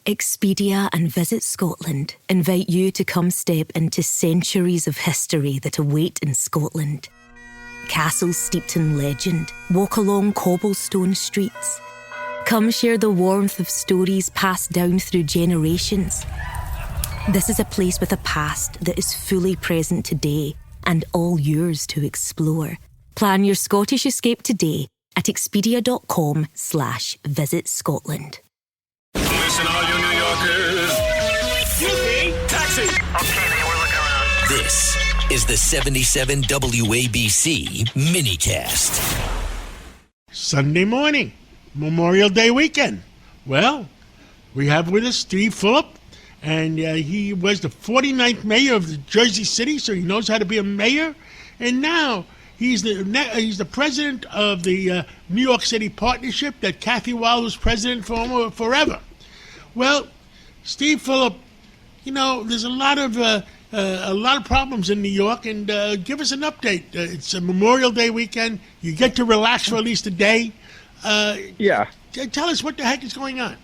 Expedia and Visit Scotland invite you to come step into centuries of history that await in Scotland. Castles steeped in legend walk along cobblestone streets. Come share the warmth of stories passed down through generations. This is a place with a past that is fully present today and all yours to explore. Plan your Scottish escape today at expedia.com/Visit Scotland. Listen, all you New Yorkers. Excuse me. Taxi. Okay, man, we're looking around. This is the 77 WABC minicast. Sunday morning, Memorial Day weekend. Well, we have with us Steve Fulop, and he was the 49th mayor of Jersey City, so he knows how to be a mayor. And now he's the president of the New York City partnership that Kathy Weil was president for forever. Well, Steve Fulop, you know, there's a lot of problems in New York, and give us an update. It's a Memorial Day weekend. You get to relax for at least a day. Yeah. Tell us what the heck is going on.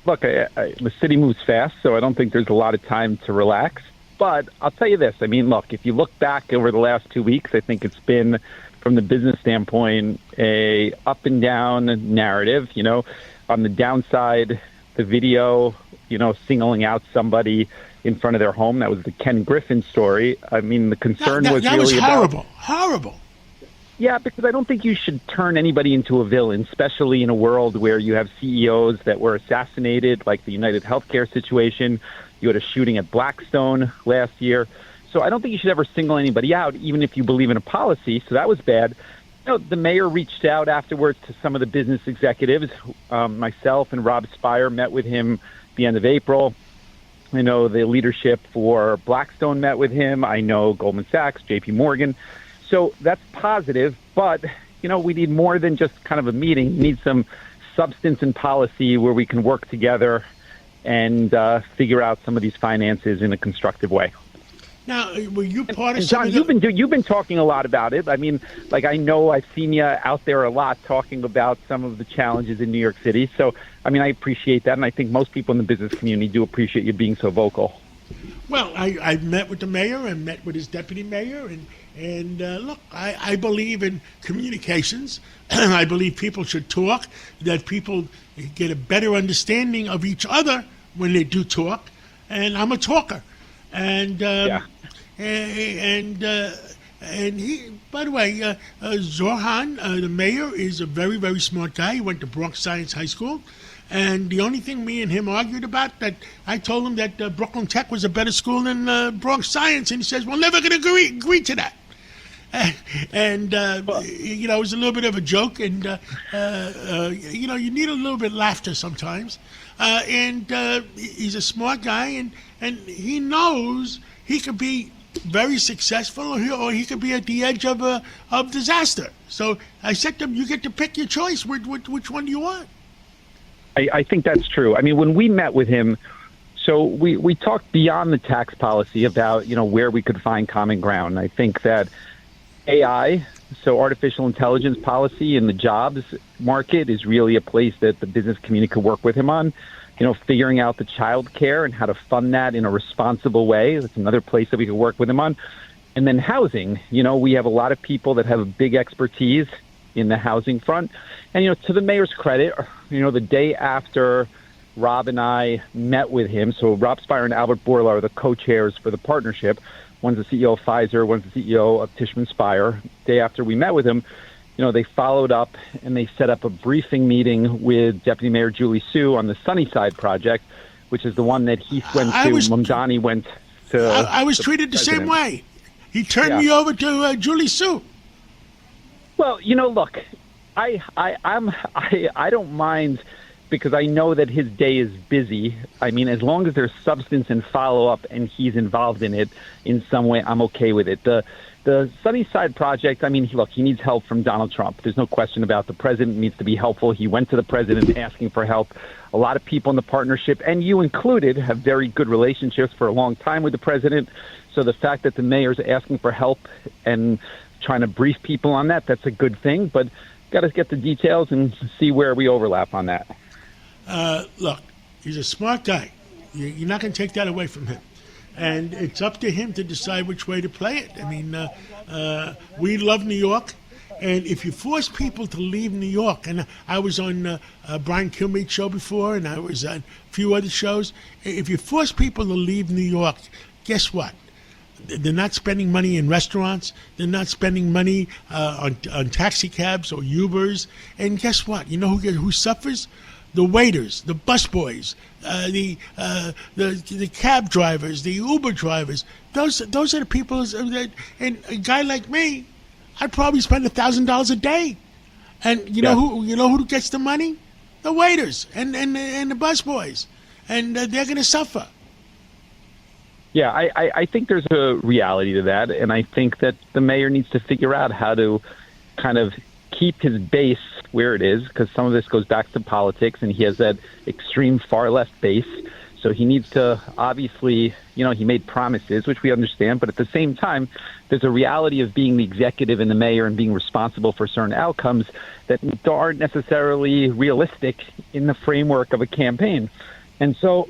Look, the city moves fast, so I don't think there's a lot of time to relax. But I'll tell you this. I mean, look, if you look back over the last 2 weeks, I think it's been, from the business standpoint, a up and down narrative. You know, on the downside, the video, you know, singling out somebody in front of their home. That was the Ken Griffin story. I mean, the concern was that really was horrible. Yeah, because I don't think you should turn anybody into a villain, especially in a world where you have CEOs that were assassinated, like the United Healthcare situation. You had a shooting at Blackstone last year. So I don't think you should ever single anybody out, even if you believe in a policy. So that was bad. You know, the mayor reached out afterwards to some of the business executives. Myself and Rob Spire met with him at the end of April. I know the leadership for Blackstone met with him. I know Goldman Sachs, JP Morgan. So that's positive, but, you know, we need more than just kind of a meeting. We need some substance and policy where we can work together and figure out some of these finances in a constructive way. Now, were you part of John, you've been talking a lot about it. I mean, like, I know I've seen you out there a lot talking about some of the challenges in New York City. So, I mean, I appreciate that, and I think most people in the business community do appreciate you being so vocal. Well, I met with the mayor and met with his deputy mayor, and look, I believe in communications. I believe people should talk, that people get a better understanding of each other when they do talk, and I'm a talker. And he, by the way, Zohan, the mayor, is a very, very smart guy. He went to Bronx Science High School. And the only thing me and him argued about, that I told him that Brooklyn Tech was a better school than Bronx Science. And he says, we're never going to agree to that. And you know, it was a little bit of a joke. And, you know, you need a little bit of laughter sometimes. And he's a smart guy, and he knows he could be very successful, or he could be at the edge of disaster. So I said to him, you get to pick your choice. Which one do you want? I think that's true. I mean, when we met with him, so we talked beyond the tax policy about, you know, where we could find common ground. I think that AI, so artificial intelligence policy in the jobs market, is really a place that the business community could work with him on. You know, figuring out the childcare and how to fund that in a responsible way. That's another place that we could work with him on. And then housing. You know, we have a lot of people that have a big expertise in the housing front. And, you know, to the mayor's credit, you know, the day after Rob and I met with him, so Rob Spire and Albert Bourla are the co-chairs for the partnership. One's the CEO of Pfizer, one's the CEO of Tishman Speyer. Day after we met with him, you know, they followed up and they set up a briefing meeting with Deputy Mayor Julie Su on the Sunnyside project, which is the one that Heath went to, Mamdani went to. I was treated the same way. He turned me over to Julie Su. Well, you know, look, I don't mind, because I know that his day is busy. I mean, as long as there's substance and follow-up and he's involved in it in some way, I'm okay with it. The Sunnyside project, I mean, look, he needs help from Donald Trump. There's no question about the president needs to be helpful. He went to the president asking for help. A lot of people in the partnership, and you included, have very good relationships for a long time with the president. So the fact that the mayor's asking for help and trying to brief people on that, that's a good thing. But got to get the details and see where we overlap on that. Look, He's a smart guy. You're not going to take that away from him. And it's up to him to decide which way to play it. I mean, we love New York. And if you force people to leave New York, and I was on Brian Kilmeade's show before, and I was on a few other shows, if you force people to leave New York, guess what? They're not spending money in restaurants. They're not spending money on taxi cabs or Ubers. And guess what? You know who suffers? The waiters, the busboys, the cab drivers, the Uber drivers. Those are the people that. And a guy like me, I'd probably spend $1,000 a day. And you know who gets the money? The waiters and the busboys, and they're going to suffer. Yeah, I think there's a reality to that, and I think that the mayor needs to figure out how to kind of keep his base where it is, because some of this goes back to politics, and he has that extreme far left base. So he needs to, obviously, he made promises, which we understand, but at the same time, there's a reality of being the executive and the mayor and being responsible for certain outcomes that aren't necessarily realistic in the framework of a campaign. And so,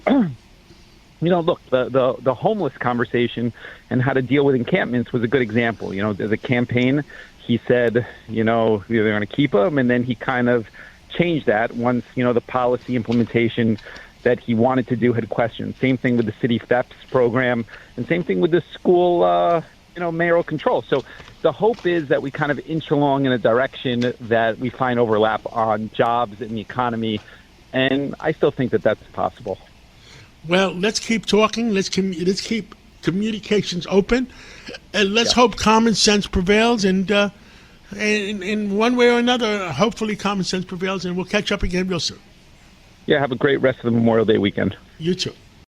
look, the homeless conversation and how to deal with encampments was a good example. The campaign, he said, they're going to keep them, and then he kind of changed that once, the policy implementation that he wanted to do had questions. Same thing with the city FEPS program, and same thing with the school, mayoral control. So the hope is that we kind of inch along in a direction that we find overlap on jobs and the economy, and I still think that that's possible. Well, let's keep talking. Let's keep communications open, and let's hope common sense prevails. And in one way or another, hopefully common sense prevails, and we'll catch up again real soon. Yeah, have a great rest of the Memorial Day weekend. You too.